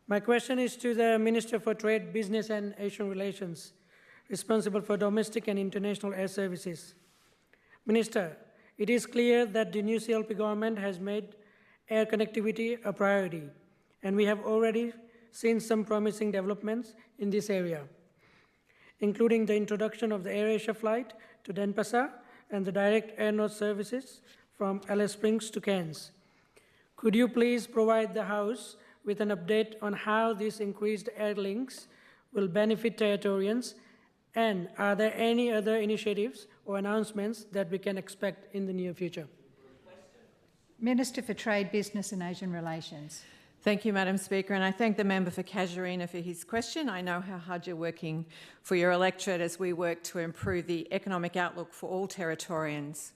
My question is to the Minister for Trade, Business and Asian Relations, responsible for domestic and international air services. Minister, it is clear that the new CLP government has made air connectivity a priority, and we have already seen some promising developments in this area, including the introduction of the AirAsia flight to Denpasar and the direct air north services from Alice Springs to Cairns. Could you please provide the House with an update on how these increased air links will benefit Territorians, and are there any other initiatives or announcements that we can expect in the near future? Minister for Trade, Business and Asian Relations. Thank you, Madam Speaker, and I thank the member for Casuarina for his question. I know how hard you're working for your electorate as we work to improve the economic outlook for all Territorians.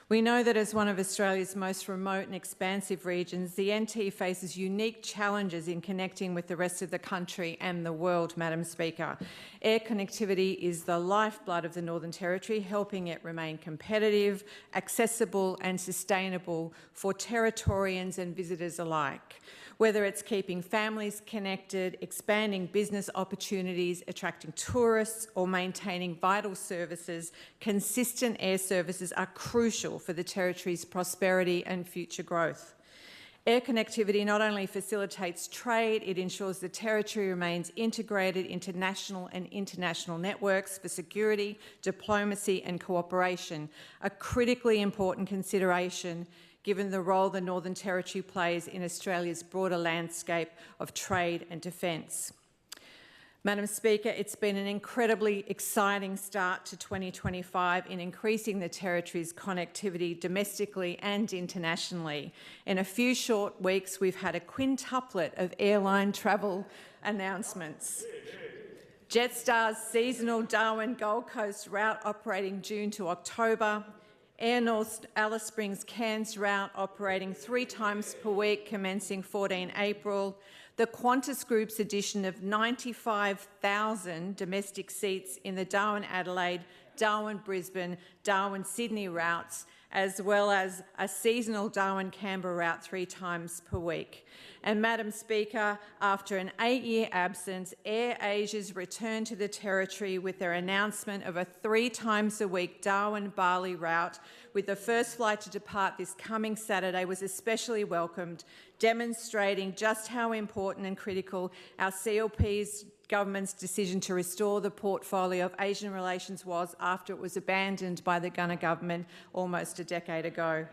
We know that as one of Australia's most remote and expansive regions, the NT faces unique challenges in connecting with the rest of the country and the world, Madam Speaker. Air connectivity is the lifeblood of the Northern Territory, helping it remain competitive, accessible and sustainable for Territorians and visitors alike. Whether it's keeping families connected, expanding business opportunities, attracting tourists or maintaining vital services, consistent air services are crucial for the Territory's prosperity and future growth. Air connectivity not only facilitates trade, it ensures the Territory remains integrated into national and international networks for security, diplomacy and cooperation, a critically important consideration given the role the Northern Territory plays in Australia's broader landscape of trade and defence. Madam Speaker, it's been an incredibly exciting start to 2025 in increasing the Territory's connectivity domestically and internationally. In a few short weeks, we've had a quintuplet of airline travel announcements. Jetstar's seasonal Darwin Gold Coast route operating June to October, Air North's Alice Springs Cairns route operating 3 times per week commencing 14 April, the Qantas Group's addition of 95,000 domestic seats in the Darwin-Adelaide, Darwin-Brisbane, Darwin-Sydney routes, as well as a seasonal Darwin-Canberra route 3 times per week. And Madam Speaker, after an 8-year absence, AirAsia's return to the Territory with their announcement of a 3 times a week Darwin-Bali route, with the first flight to depart this coming Saturday, was especially welcomed, demonstrating just how important and critical our CLP's government's decision to restore the portfolio of Asian relations was after it was abandoned by the Gunner government almost a decade ago.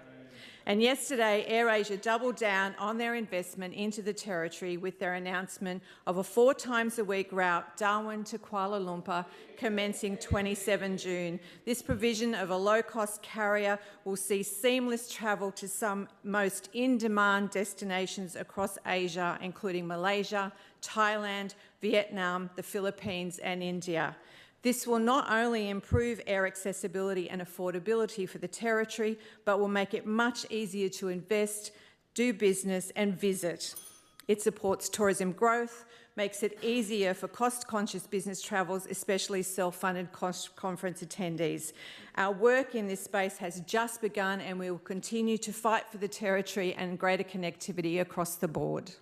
And yesterday, AirAsia doubled down on their investment into the Territory with their announcement of a 4 times a week route, Darwin to Kuala Lumpur, commencing 27 June. This provision of a low-cost carrier will see seamless travel to some most in-demand destinations across Asia, including Malaysia, Thailand, Vietnam, the Philippines and India. This will not only improve air accessibility and affordability for the Territory, but will make it much easier to invest, do business and visit. It supports tourism growth, makes it easier for cost-conscious business travels, especially self-funded conference attendees. Our work in this space has just begun and we will continue to fight for the Territory and greater connectivity across the board.